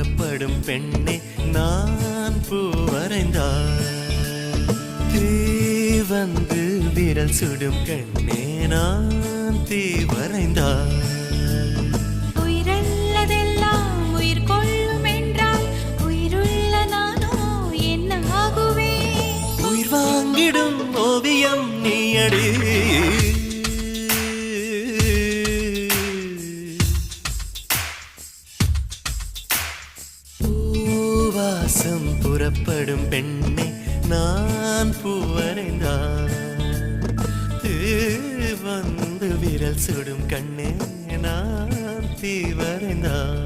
புறப்படும் பெண்ணே நான் பூ வரைந்தார். தீ வந்து விரல் சுடும் கண்ணே நான் தீ வரைந்தார். உயிரல்லதெல்லாம் உயிர் கொள்ளும் என்றால் உயிருள்ள நானோ என்ன ஆகுவேன்? உயிர் வாங்கிடும் ஓவியம் நீயடி. பூவாசம் புறப்படும் பெண்ணே நான் பூ வரைந்தார். வந்து விரல் சுடும் கண்ணே நான் தீ வரைந்தார்.